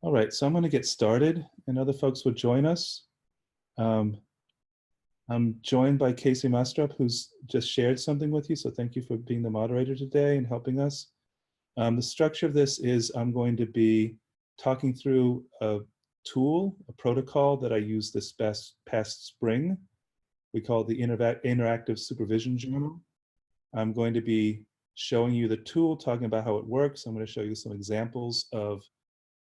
All right, so I'm going to get started and other folks will join us. Um, I'm joined by Casey Mastrop, who's just shared something with you. So thank you for being the moderator today and helping us. The structure of this is I'm going to be talking through a tool, a protocol that I used this past spring. We call it the Interactive Supervision Journal. I'm going to be showing you the tool, talking about how it works. I'm going to show you some examples of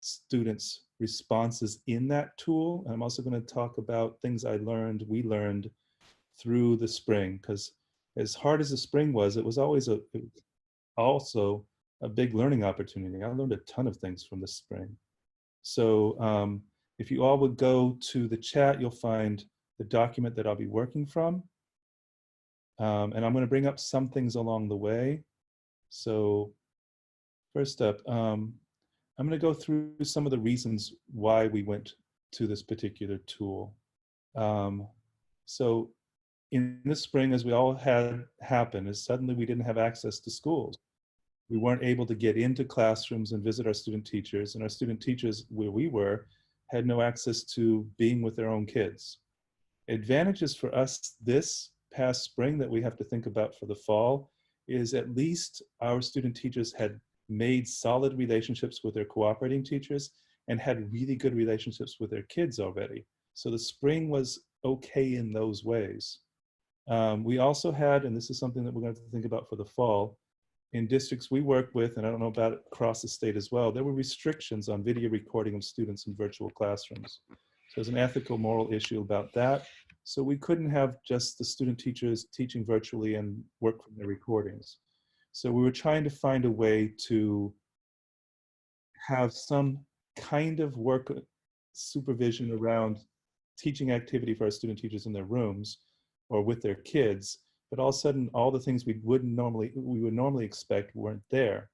students' responses in that tool. And I'm also going to talk about things we learned through the spring, because as hard as the spring was, it was also a big learning opportunity. I learned a ton of things from the spring. So if you all would go to the chat, you'll find the document that I'll be working from. And I'm going to bring up some things along the way. So first up, I'm going to go through some of the reasons why we went to this particular tool. So in the spring, as we all had happen, is suddenly we didn't have access to schools. We weren't able to get into classrooms and visit our student teachers, and our student teachers where we were had no access to being with their own kids. Advantages for us this past spring that we have to think about for the fall is at least our student teachers had made solid relationships with their cooperating teachers and had really good relationships with their kids already. So the spring was okay in those ways. We also had, and this is something that we're going to have to think about for the fall, in districts we work with, and I don't know about it across the state as well, there were restrictions on video recording of students in virtual classrooms. So there's an ethical, moral issue about that. So we couldn't have just the student teachers teaching virtually and work from their recordings. So we were trying to find a way to have some kind of work supervision around teaching activity for our student teachers in their rooms or with their kids, but all of a sudden all the things we would normally expect weren't there.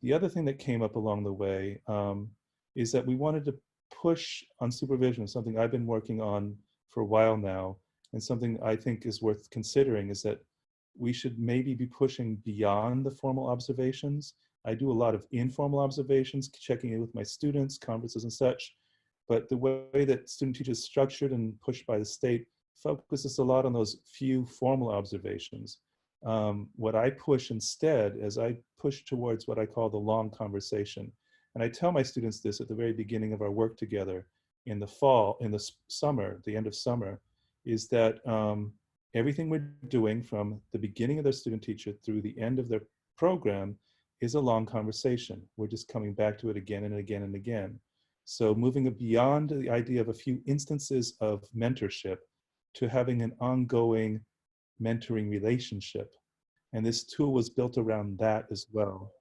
The other thing that came up along the way is that we wanted to push on supervision, something I've been working on for a while now, and something I think is worth considering is that we should maybe be pushing beyond the formal observations. I do a lot of informal observations, checking in with my students, conferences and such, but the way that student teachers structured and pushed by the state focuses a lot on those few formal observations. What I push instead is I push towards what I call the long conversation. And I tell my students this at the very beginning of our work together in the fall, in the summer, the end of summer, is that everything we're doing from the beginning of their student teacher through the end of their program is a long conversation. We're just coming back to it again and again and again. So moving beyond the idea of a few instances of mentorship to having an ongoing mentoring relationship. And this tool was built around that as well.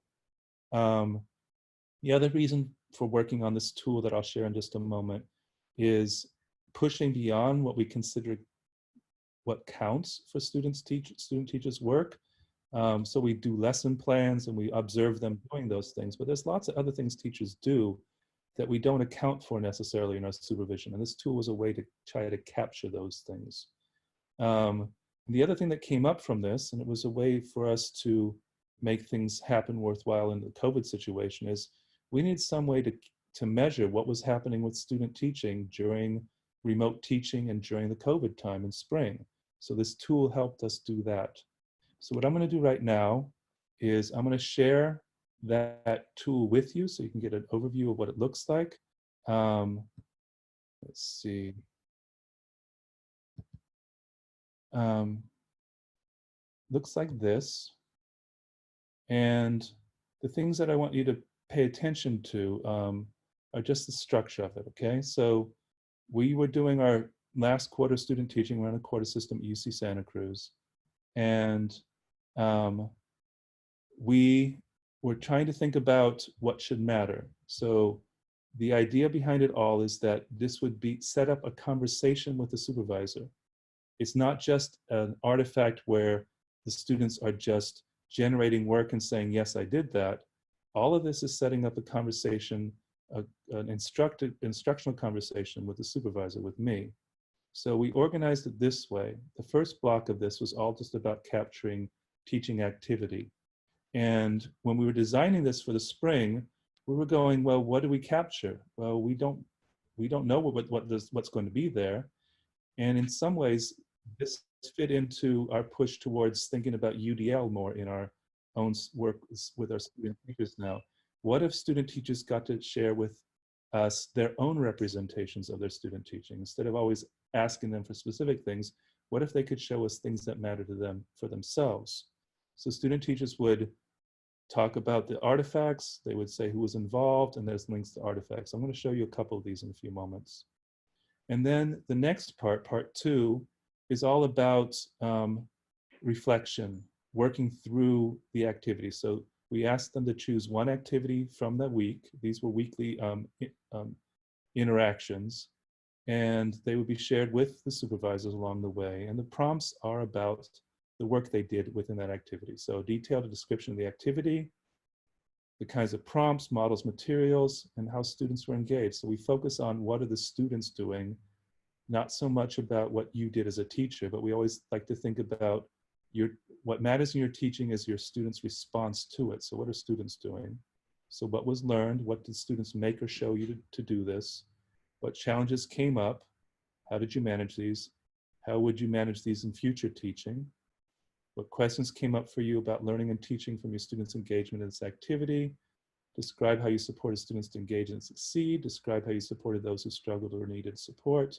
The other reason for working on this tool that I'll share in just a moment is pushing beyond what we consider what counts for student teachers' work. So we do lesson plans and we observe them doing those things, but there's lots of other things teachers do that we don't account for necessarily in our supervision. And this tool was a way to try to capture those things. The other thing that came up from this, and it was a way for us to make things happen worthwhile in the COVID situation, is we need some way to measure what was happening with student teaching during remote teaching and during the COVID time in spring. So this tool helped us do that. So what I'm going to do right now is I'm going to share that tool with you so you can get an overview of what it looks like. Let's see. Looks like this. And the things that I want you to pay attention to are just the structure of it, okay? So we were doing our last quarter student teaching. We're on a quarter system at UC Santa Cruz. And we were trying to think about what should matter. So the idea behind it all is that this would be set up a conversation with the supervisor. It's not just an artifact where the students are just generating work and saying, yes, I did that. All of this is setting up a conversation, an instructional conversation with the supervisor, with me. So we organized it this way. The first block of this was all just about capturing teaching activity. And when we were designing this for the spring, we were going, well, what do we capture? Well, we don't know what's going to be there. And in some ways, this fit into our push towards thinking about UDL more in our own work with our student teachers now. What if student teachers got to share with us their own representations of their student teaching? Instead of always asking them for specific things, what if they could show us things that matter to them for themselves? So student teachers would talk about the artifacts, they would say who was involved, and there's links to artifacts. I'm going to show you a couple of these in a few moments. And then the next part, part 2, is all about reflection, working through the activity. So we asked them to choose one activity from the week. These were weekly interactions, and they would be shared with the supervisors along the way. And the prompts are about the work they did within that activity. So detailed description of the activity, the kinds of prompts, models, materials, and how students were engaged. So we focus on what are the students doing, not so much about what you did as a teacher, but we always like to think about what matters in your teaching is your students' response to it. So what are students doing? So what was learned? What did students make or show you to do this? What challenges came up? How did you manage these? How would you manage these in future teaching? What questions came up for you about learning and teaching from your students' engagement in this activity? Describe how you supported students to engage and succeed. Describe how you supported those who struggled or needed support.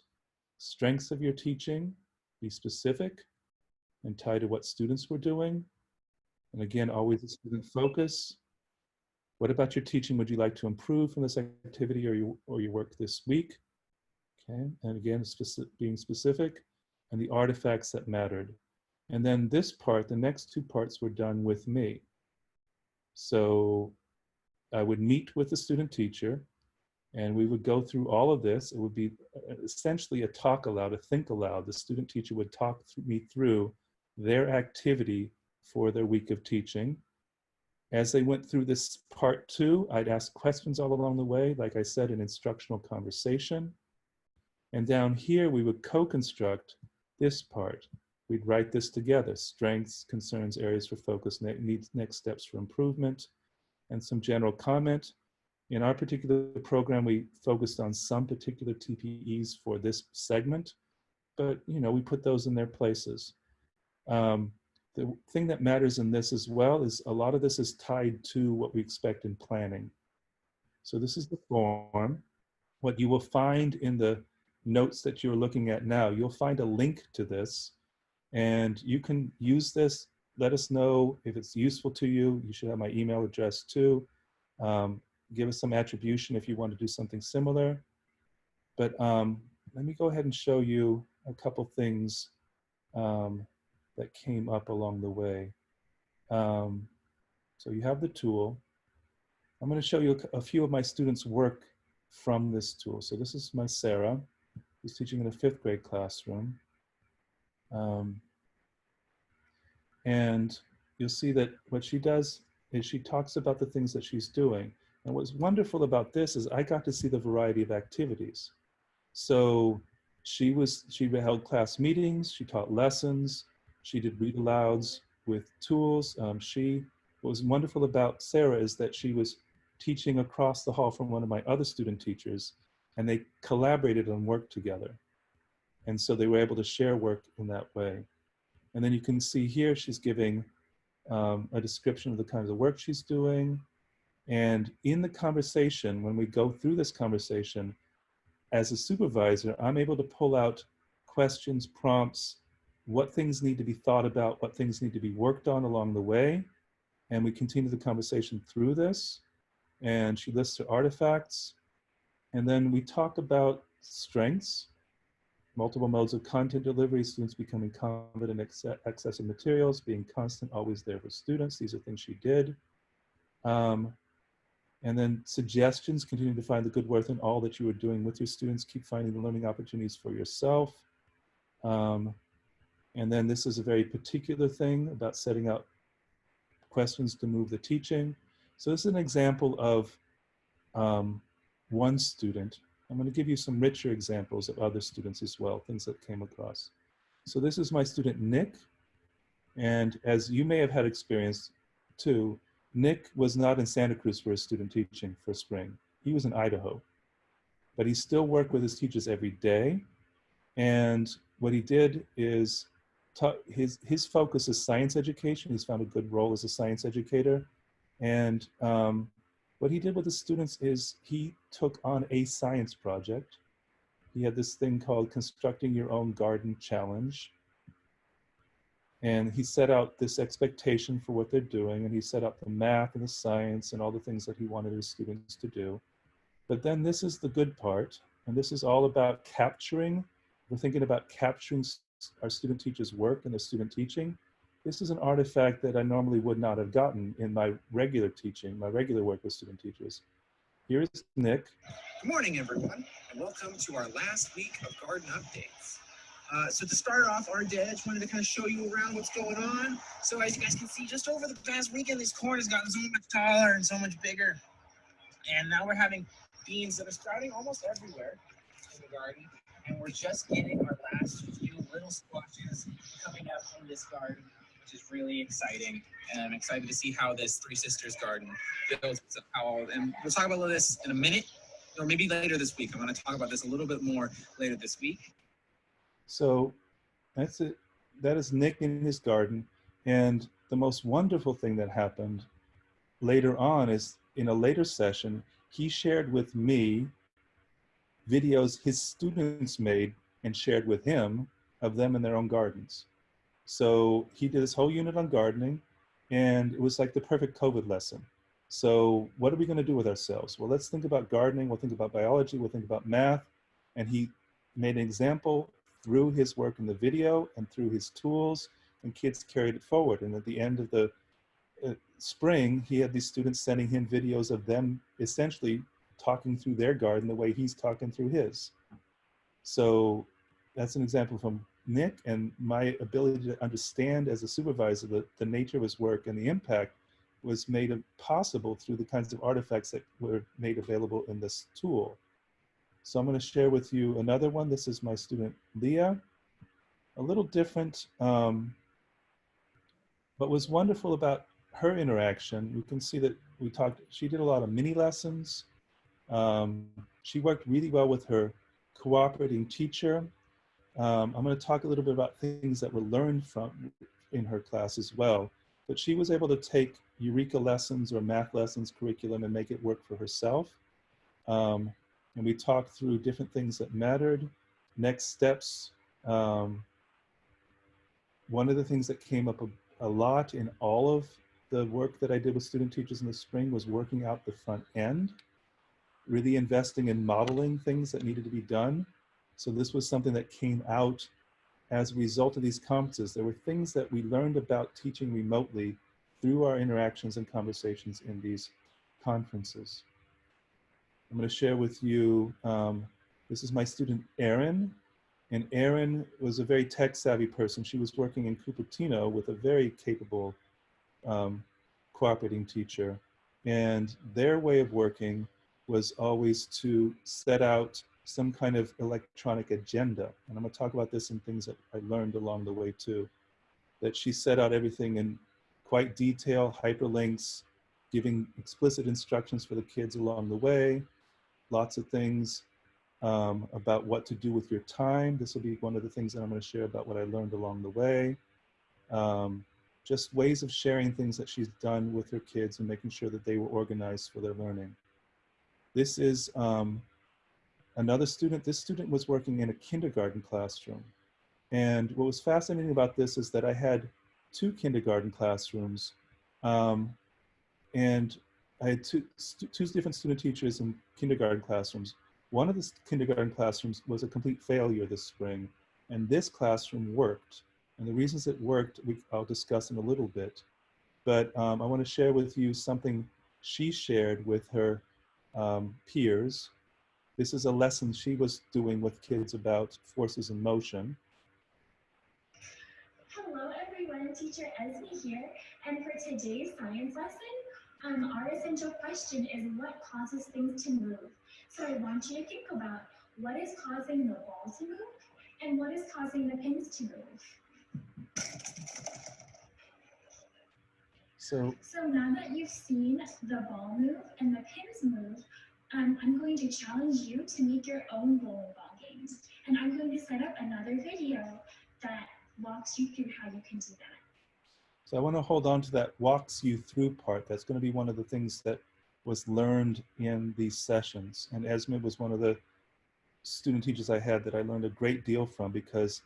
Strengths of your teaching, be specific and tie to what students were doing. And again, always a student focus. What about your teaching would you like to improve from this activity or your work this week? Okay, and again, being specific, and the artifacts that mattered. And then this part, the next 2 parts were done with me. So I would meet with the student teacher, and we would go through all of this. It would be essentially a talk aloud, a think aloud. The student teacher would talk me through their activity for their week of teaching. As they went through this part 2, I'd ask questions all along the way, like I said, an instructional conversation. And down here, we would co-construct this part. We'd write this together: strengths, concerns, areas for focus, next steps for improvement, and some general comment. In our particular program, we focused on some particular TPEs for this segment, but we put those in their places. The thing that matters in this as well is a lot of this is tied to what we expect in planning. So this is the form. What you will find in the notes that you're looking at now, you'll find a link to this, and you can use this. Let us know if it's useful to you. You should have my email address too. Give us some attribution if you want to do something similar. But let me go ahead and show you a couple things that came up along the way. So you have the tool. I'm going to show you a few of my students' work from this tool. So this is my Sarah, who's teaching in a 5th grade classroom. And you'll see that what she does is she talks about the things that she's doing. And what's wonderful about this is I got to see the variety of activities. So she held class meetings, she taught lessons, she did read alouds with tools. What was wonderful about Sarah is that she was teaching across the hall from one of my other student teachers, and they collaborated and worked together. And so they were able to share work in that way. And then you can see here, she's giving a description of the kinds of work she's doing. And in the conversation, when we go through this conversation, as a supervisor, I'm able to pull out questions, prompts, what things need to be thought about, what things need to be worked on along the way. And we continue the conversation through this. And she lists her artifacts. And then we talk about strengths, multiple modes of content delivery, students becoming confident in accessing materials, being constant, always there for students. These are things she did. And then suggestions, continue to find the good work in all that you are doing with your students. Keep finding the learning opportunities for yourself. And then this is a very particular thing about setting up questions to move the teaching. So this is an example of one student. I'm going to give you some richer examples of other students as well, things that came across. So this is my student, Nick. And as you may have had experience too, Nick was not in Santa Cruz for his student teaching for spring. He was in Idaho, but he still worked with his teachers every day. And what he did is his focus is science education. He's found a good role as a science educator. And what he did with the students is he took on a science project. He had this thing called Constructing Your Own Garden Challenge. And he set out this expectation for what they're doing, and he set out the math and the science and all the things that he wanted his students to do. But then this is the good part, and this is all about capturing. We're thinking about capturing our student teachers' work and the student teaching. This is an artifact that I normally would not have gotten in my regular teaching, my regular work with student teachers. Here's Nick. Good morning, everyone, and welcome to our last week of garden updates. So to start off our day, I just wanted to kind of show you around what's going on. So as you guys can see, just over the past weekend, this corn has gotten so much taller and so much bigger. And now we're having beans that are sprouting almost everywhere in the garden. And we're just getting our last few little squashes coming up in this garden, which is really exciting. And I'm excited to see how this Three Sisters garden builds. And we'll talk about this in a minute, or maybe later this week. I'm going to talk about this a little bit more later this week. So that's it. That is Nick in his garden. And the most wonderful thing that happened later on is in a later session, he shared with me videos his students made and shared with him of them in their own gardens. So he did this whole unit on gardening, and it was like the perfect COVID lesson. So what are we going to do with ourselves? Well, let's think about gardening. We'll think about biology. We'll think about math. And he made an example through his work in the video and through his tools, and kids carried it forward. And at the end of the spring, he had these students sending him videos of them essentially talking through their garden the way he's talking through his. So that's an example from Nick, and my ability to understand as a supervisor the nature of his work and the impact was made possible through the kinds of artifacts that were made available in this tool. So I'm going to share with you another one. This is my student, Leah. A little different. What was wonderful about her interaction, you can see that she did a lot of mini lessons. She worked really well with her cooperating teacher. I'm going to talk a little bit about things that were learned in her class as well. But she was able to take Eureka lessons or math lessons curriculum and make it work for herself. And we talked through different things that mattered, next steps. One of the things that came up a lot in all of the work that I did with student teachers in the spring was working out the front end, really investing in modeling things that needed to be done. So this was something that came out as a result of these conferences. There were things that we learned about teaching remotely through our interactions and conversations in these conferences. I'm going to share with you, this is my student, Erin. And Erin was a very tech-savvy person. She was working in Cupertino with a very capable cooperating teacher. And their way of working was always to set out some kind of electronic agenda. And I'm going to talk about this in things that I learned along the way too. That she set out everything in quite detail, hyperlinks, giving explicit instructions for the kids along the way, lots of things about what to do with your time. This will be one of the things that I'm going to share about what I learned along the way. Just ways of sharing things that she's done with her kids and making sure that they were organized for their learning. This is another student. This student was working in a kindergarten classroom. And what was fascinating about this is that I had 2 kindergarten classrooms, and I had two different student teachers in kindergarten classrooms. One of the kindergarten classrooms was a complete failure this spring, and this classroom worked. And the reasons it worked, I'll discuss in a little bit. But I want to share with you something she shared with her peers. This is a lesson she was doing with kids about forces in motion. Hello everyone, Teacher Esme here, and for today's science lesson, our essential question is what causes things to move. So I want you to think about what is causing the ball to move and what is causing the pins to move. So now that you've seen the ball move and the pins move, I'm going to challenge you to make your own volleyball games. And I'm going to set up another video that walks you through how you can do that. So I want to hold on to that walks you through part. That's going to be one of the things that was learned in these sessions. And Esme was one of the student teachers I had that I learned a great deal from, because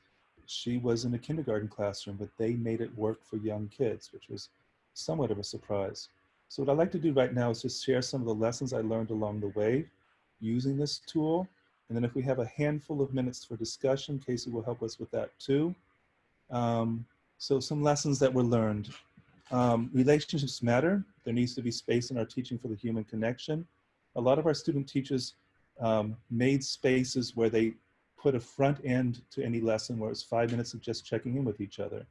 she was in a kindergarten classroom, but they made it work for young kids, which was somewhat of a surprise. So what I'd like to do right now is just share some of the lessons I learned along the way using this tool. And then if we have a handful of minutes for discussion, Casey will help us with that too. So some lessons that were learned. Relationships matter. There needs to be space in our teaching for the human connection. A lot of our student teachers made spaces where they put a front end to any lesson where it's 5 minutes of just checking in with each other.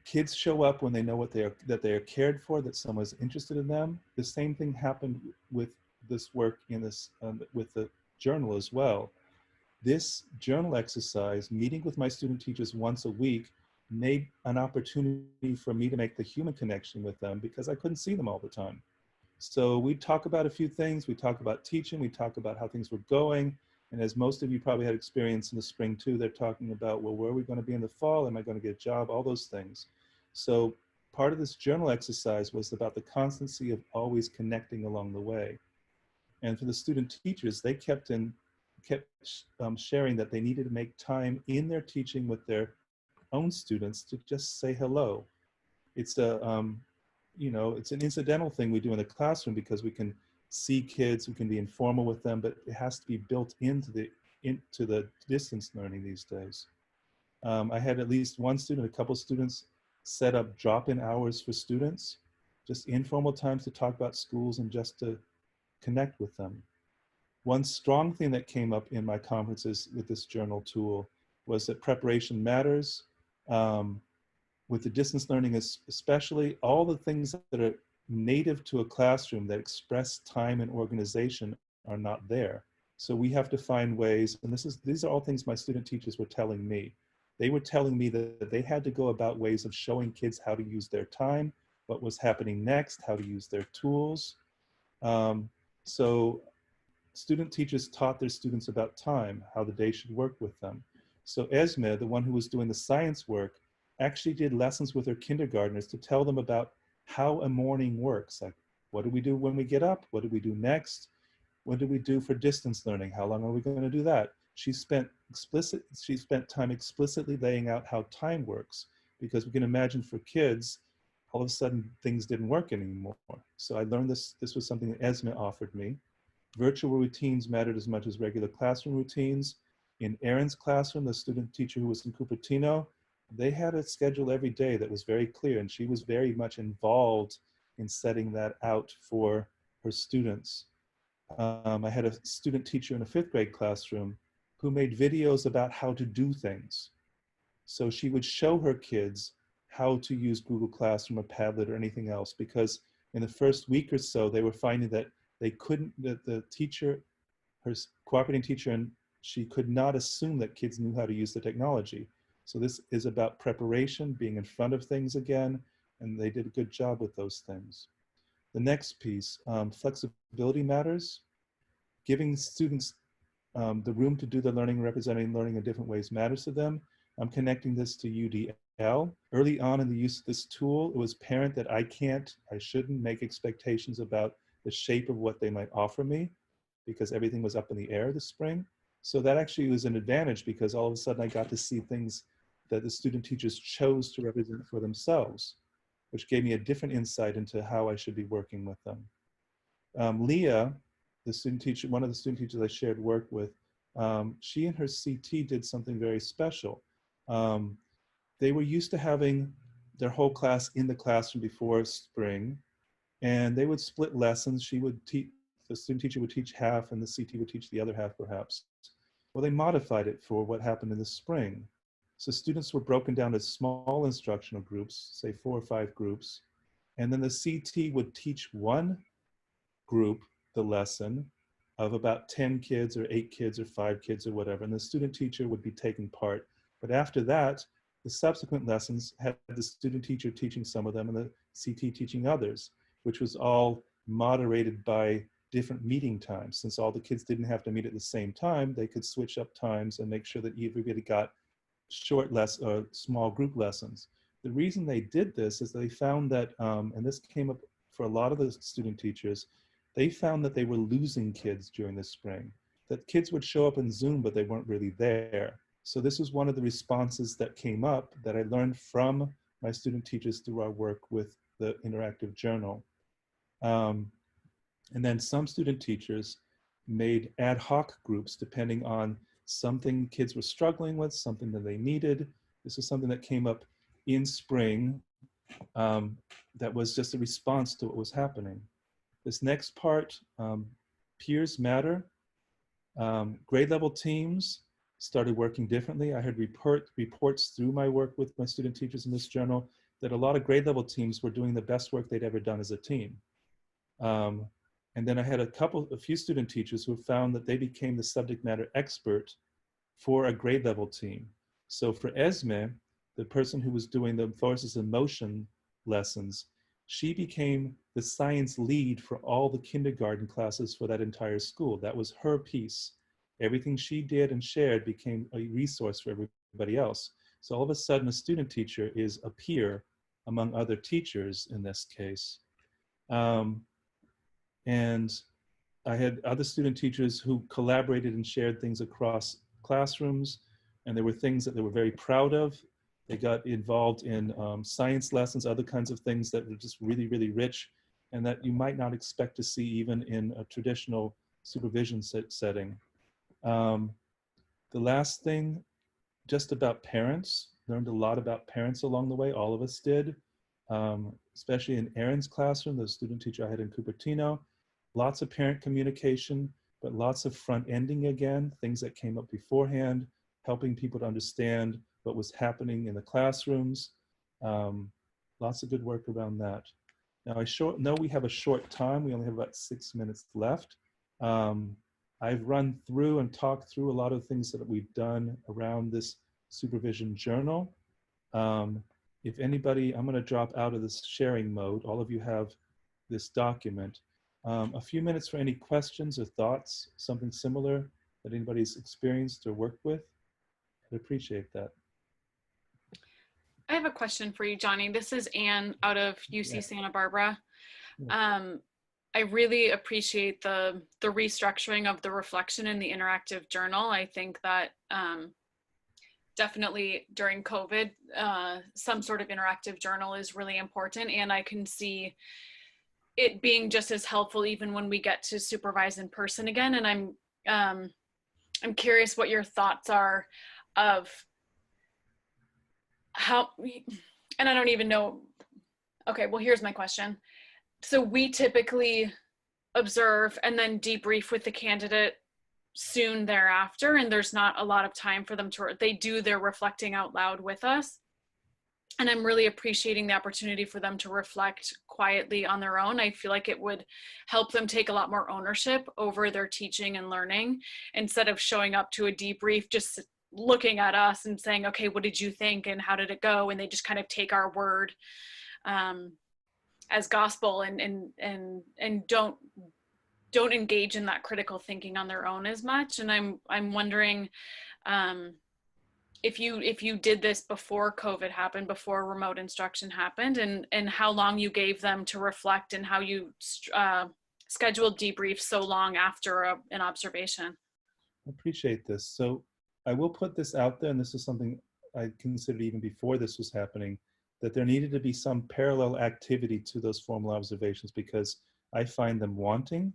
Kids show up when they know that they are cared for, that someone's interested in them. The same thing happened with this work in this with the journal as well. This journal exercise, meeting with my student teachers once a week, made an opportunity for me to make the human connection with them, because I couldn't see them all the time. So we talk about a few things. We talk about teaching. We talk about how things were going. And as most of you probably had experience in the spring too, they're talking about, well, where are we going to be in the fall? Am I going to get a job? All those things. So part of this journal exercise was about the constancy of always connecting along the way. And for the student teachers, they kept sharing that they needed to make time in their teaching with their own students to just say hello. It's it's an incidental thing we do in the classroom because we can see kids, we can be informal with them, but it has to be built into the distance learning these days. I had at least one student, a couple students set up drop-in hours for students, just informal times to talk about schools and just to connect with them. One strong thing that came up in my conferences with this journal tool was that preparation matters. With the distance learning especially, all the things that are native to a classroom that express time and organization are not there. So we have to find ways, and these are all things my student teachers were telling me. They were telling me that they had to go about ways of showing kids how to use their time, what was happening next, how to use their tools. So student teachers taught their students about time, how the day should work with them. So Esme, the one who was doing the science work, actually did lessons with her kindergartners to tell them about how a morning works. Like, what do we do when we get up? What do we do next? What do we do for distance learning? How long are we going to do that? She spent time explicitly laying out how time works, because we can imagine for kids, all of a sudden things didn't work anymore. So I learned this was something that Esme offered me. Virtual routines mattered as much as regular classroom routines. In Erin's classroom, the student teacher who was in Cupertino, they had a schedule every day that was very clear, and she was very much involved in setting that out for her students. I had a student teacher in a 5th grade classroom who made videos about how to do things. So she would show her kids how to use Google Classroom or Padlet or anything else, because in the first week or so, they were finding that the teacher, her cooperating teacher, and she could not assume that kids knew how to use the technology. So this is about preparation, being in front of things again, and they did a good job with those things. The next piece, flexibility matters. Giving students the room to do the learning, representing learning in different ways matters to them. I'm connecting this to UDL. Early on in the use of this tool, it was apparent that I shouldn't make expectations about the shape of what they might offer me, because everything was up in the air this spring. So that actually was an advantage, because all of a sudden I got to see things that the student teachers chose to represent for themselves, which gave me a different insight into how I should be working with them. Leah, the student teacher, one of the student teachers I shared work with, she and her CT did something very special. They were used to having their whole class in the classroom before spring, and they would split lessons. The student teacher would teach half, and the CT would teach the other half, perhaps. Well, they modified it for what happened in the spring. So students were broken down as small instructional groups, say 4 or 5 groups, and then the CT would teach one group the lesson of about 10 kids or 8 kids or 5 kids or whatever, and the student teacher would be taking part. But after that, The subsequent lessons had the student teacher teaching some of them and the CT teaching others, which was all moderated by different meeting times. Since all the kids didn't have to meet at the same time, they could switch up times and make sure that everybody got small group lessons. The reason they did this is they found that, and this came up for a lot of the student teachers, they found that they were losing kids during the spring, that kids would show up in Zoom, but they weren't really there. So this was one of the responses that came up that I learned from my student teachers through our work with the Interactive Journal. And then some student teachers made ad hoc groups depending on something kids were struggling with, something that they needed. This is something that came up in spring that was just a response to what was happening. This next part, peers matter. Grade level teams started working differently. I heard reports through my work with my student teachers in this journal that a lot of grade level teams were doing the best work they'd ever done as a team. And then I had a few student teachers who found that they became the subject matter expert for a grade level team. So for Esme, the person who was doing the forces in motion lessons, she became the science lead for all the kindergarten classes for that entire school. That was her piece. Everything she did and shared became a resource for everybody else. So all of a sudden, a student teacher is a peer among other teachers in this case. And I had other student teachers who collaborated and shared things across classrooms, and there were things that they were very proud of. They got involved in science lessons, other kinds of things that were just really, really rich, and that you might not expect to see even in a traditional supervision setting. The last thing, just about parents. Learned a lot about parents along the way, all of us did, especially in Erin's classroom, the student teacher I had in Cupertino. Lots of parent communication, but lots of front ending again, things that came up beforehand, helping people to understand what was happening in the classrooms. Lots of good work around that. Now I know we have a short time. We only have about 6 minutes left. I've run through and talked through a lot of things that we've done around this supervision journal. If anybody, I'm going to drop out of this sharing mode. All of you have this document. A few minutes for any questions or thoughts, something similar that anybody's experienced or worked with. I'd appreciate that. I have a question for you, Johnny. This is Anne out of UC Santa Barbara. I really appreciate the restructuring of the reflection in the interactive journal. I think that definitely during COVID, some sort of interactive journal is really important, and I can see it being just as helpful even when we get to supervise in person again. And I'm curious what your thoughts are of how, and I don't even know. Okay, well, here's my question. So we typically observe and then debrief with the candidate soon thereafter, and there's not a lot of time for them to, they do their reflecting out loud with us. And I'm really appreciating the opportunity for them to reflect quietly on their own. I feel like it would help them take a lot more ownership over their teaching and learning, instead of showing up to a debrief, just looking at us and saying, okay, what did you think and how did it go? And they just kind of take our word as gospel and don't engage in that critical thinking on their own as much. And I'm wondering if you did this before COVID happened, before remote instruction happened, and how long you gave them to reflect, and how you scheduled debriefs so long after an observation. I appreciate this. So I will put this out there, and this is something I considered even before this was happening, that there needed to be some parallel activity to those formal observations, because I find them wanting.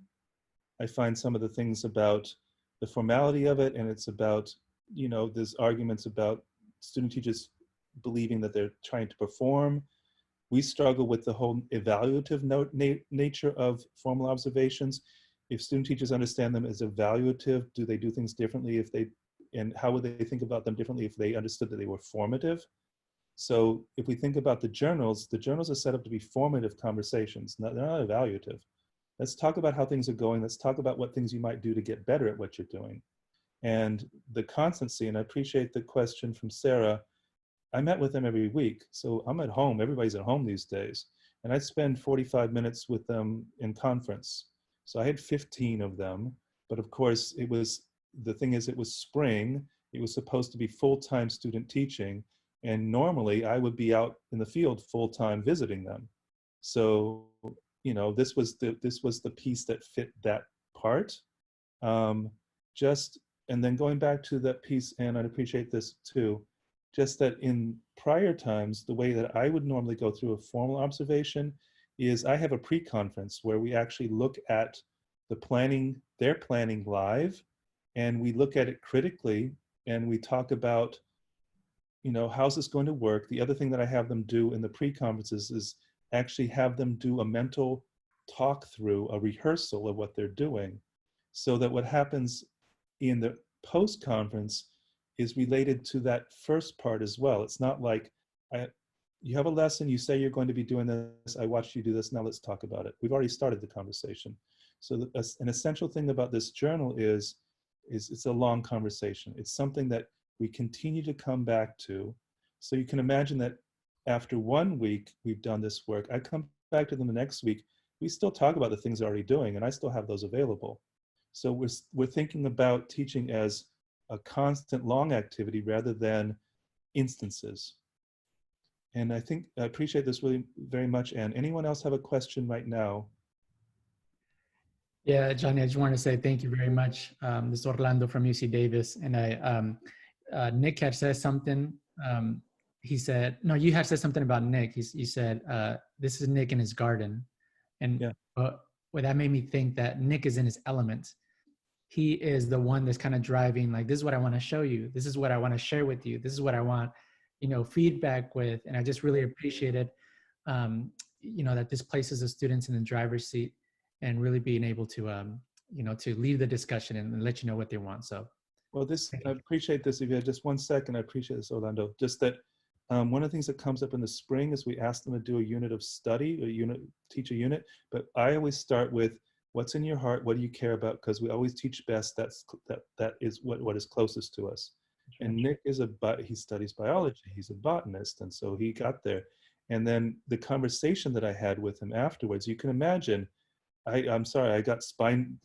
I find some of the things about the formality of it, and it's about, you know, there's arguments about student teachers believing that they're trying to perform. We struggle with the whole evaluative nature of formal observations. If student teachers understand them as evaluative, do they do things differently and how would they think about them differently if they understood that they were formative? So if we think about the journals are set up to be formative conversations, they're not evaluative. Let's talk about how things are going. Let's talk about what things you might do to get better at what you're doing. And the constancy, and I appreciate the question from Sarah, I met with them every week. So I'm at home, everybody's at home these days. And I'd spend 45 minutes with them in conference. So I had 15 of them, but of course the thing is, it was spring. It was supposed to be full-time student teaching. And normally I would be out in the field full-time visiting them. So, you know, this was the piece that fit that part. And then going back to that piece, and I'd appreciate this too, just that in prior times, the way that I would normally go through a formal observation is I have a pre-conference where we actually look at their planning live, and we look at it critically, and we talk about, you know, how's this going to work? The other thing that I have them do in the pre-conferences is actually have them do a mental talk through, a rehearsal of what they're doing, so that what happens in the post-conference is related to that first part as well. It's not like you have a lesson, you say you're going to be doing this, I watched you do this, now let's talk about it. We've already started the conversation. So an essential thing about this journal is it's a long conversation. It's something that we continue to come back to. So you can imagine that after 1 week we've done this work, I come back to them the next week, we still talk about the things they're already doing, and I still have those available. So we're thinking about teaching as a constant long activity rather than instances. And I appreciate this really very much. And anyone else have a question right now? Yeah, Johnny, I just want to say thank you very much. This is Orlando from UC Davis. And Nick had said something. He said, no, you had said something about Nick. You said, this is Nick in his garden. And yeah. Well, that made me think that Nick is in his element. He is the one that's kind of driving, like, this is what I want to show you. This is what I want to share with you. This is what I want, you know, feedback with. And I just really appreciated, you know, that this places the students in the driver's seat and really being able to, you know, to lead the discussion and let you know what they want. So. Well, I appreciate this. If you had just 1 second, I appreciate this, Orlando. Just that one of the things that comes up in the spring is we ask them to do a unit of study, teach a unit. But I always start with what's in your heart, what do you care about? Because we always teach best. That is what is closest to us. And Nick he studies biology. He's a botanist, and so he got there. And then the conversation that I had with him afterwards, you can imagine. I'm sorry, I got spine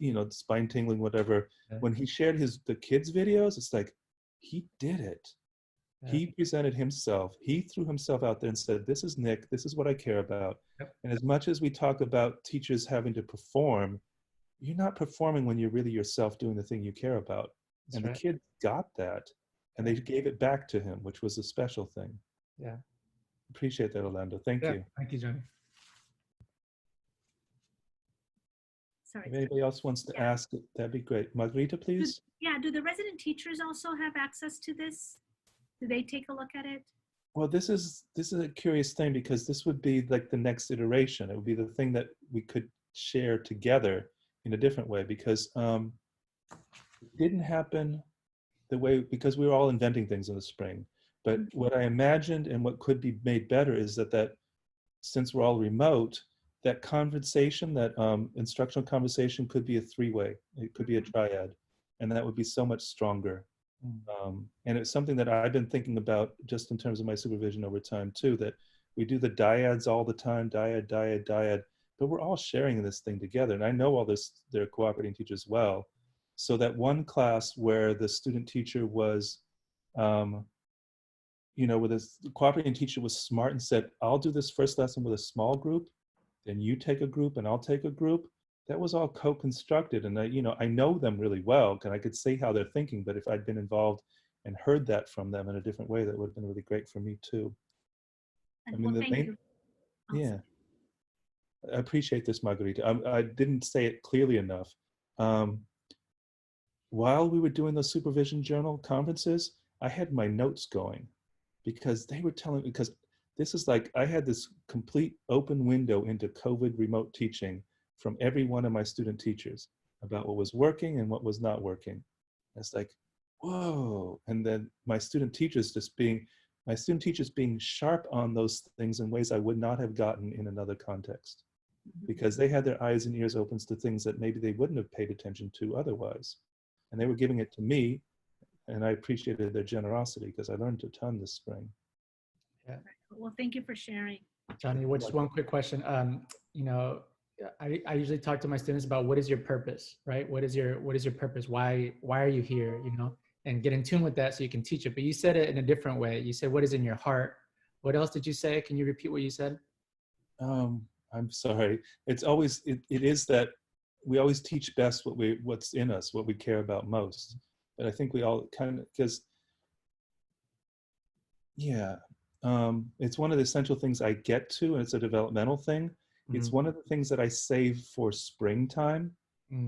tingling, whatever. Yeah. When he shared the kids' videos, it's like, he did it. Yeah. He presented himself. He threw himself out there and said, this is Nick, this is what I care about. Yep. And as much as we talk about teachers having to perform, you're not performing when you're really yourself doing the thing you care about. That's and right. The kids got that, and they gave it back to him, which was a special thing. Yeah. Appreciate that, Orlando. Thank you. Thank you, Johnny. Sorry. If anybody else wants to ask, that'd be great. Margarita, please. Do the resident teachers also have access to this? Do they take a look at it? Well, this is a curious thing, because this would be like the next iteration. It would be the thing that we could share together in a different way, because it didn't happen the way, because we were all inventing things in the spring. But what I imagined and what could be made better is that since we're all remote, that conversation, that instructional conversation could be a three-way. It could be a triad, and that would be so much stronger. And it's something that I've been thinking about just in terms of my supervision over time too, that we do the dyads all the time, dyad, but we're all sharing this thing together. And I know all this, they're cooperating teachers well. So that one class where the student teacher was, where the cooperating teacher was smart and said, I'll do this first lesson with a small group, then you take a group and I'll take a group. That was all co-constructed, and I know them really well, and I could see how they're thinking. But if I'd been involved and heard that from them in a different way, that would have been really great for me too. I mean, thank you. Awesome. Yeah, I appreciate this, Margarita. I didn't say it clearly enough. While we were doing those supervision journal conferences, I had my notes going, because they were because this is like, I had this complete open window into COVID remote teaching from every one of my student teachers about what was working and what was not working. It's like, whoa. And then my student teachers being sharp on those things in ways I would not have gotten in another context, because they had their eyes and ears open to things that maybe they wouldn't have paid attention to otherwise. And they were giving it to me, and I appreciated their generosity, because I learned a ton this spring. Well, thank you for sharing. Johnny, just one quick question. You know, I usually talk to my students about what is your purpose, right? What is your purpose? Why are you here? You know, and get in tune with that so you can teach it. But you said it in a different way. You said, what is in your heart? What else did you say? Can you repeat what you said? I'm sorry. It's always, it is that we always teach best what's in us, what we care about most. But I think we all kind of, because, yeah, it's one of the essential things I get to, and it's a developmental thing. It's one of the things that I save for springtime,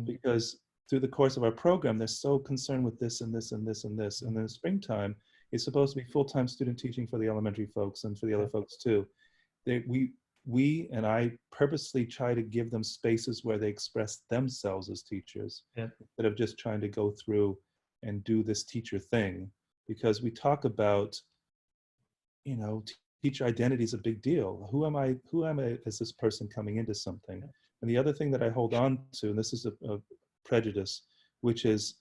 because through the course of our program, they're so concerned with this and this and this and this. And then springtime, it's supposed to be full-time student teaching for the elementary folks and for the other folks too. We and I purposely try to give them spaces where they express themselves as teachers, instead of just trying to go through and do this teacher thing. Because we talk about, you know, teacher identity is a big deal. Who am I as this person coming into something? And the other thing that I hold on to, and this is a prejudice, which is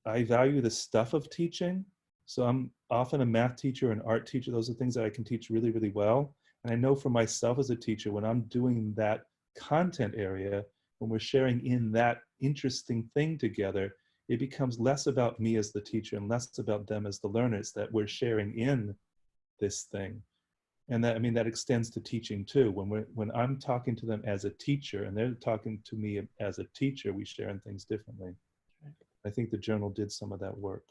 I value the stuff of teaching. So I'm often a math teacher, an art teacher. Those are things that I can teach really, really well. And I know for myself as a teacher, when I'm doing that content area, when we're sharing in that interesting thing together, it becomes less about me as the teacher and less about them as the learners, that we're sharing in this thing. And that, I mean, that extends to teaching too. When I'm talking to them as a teacher and they're talking to me as a teacher, we share in things differently. I think the journal did some of that work.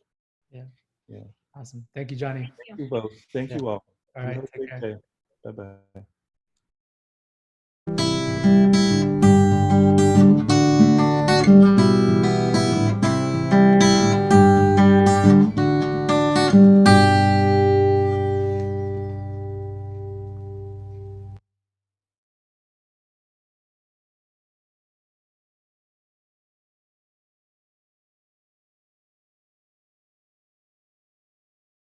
Yeah. Yeah. Awesome. Thank you, Johnny. Thank you both. Thank you all. All right. Have a great day. Bye-bye.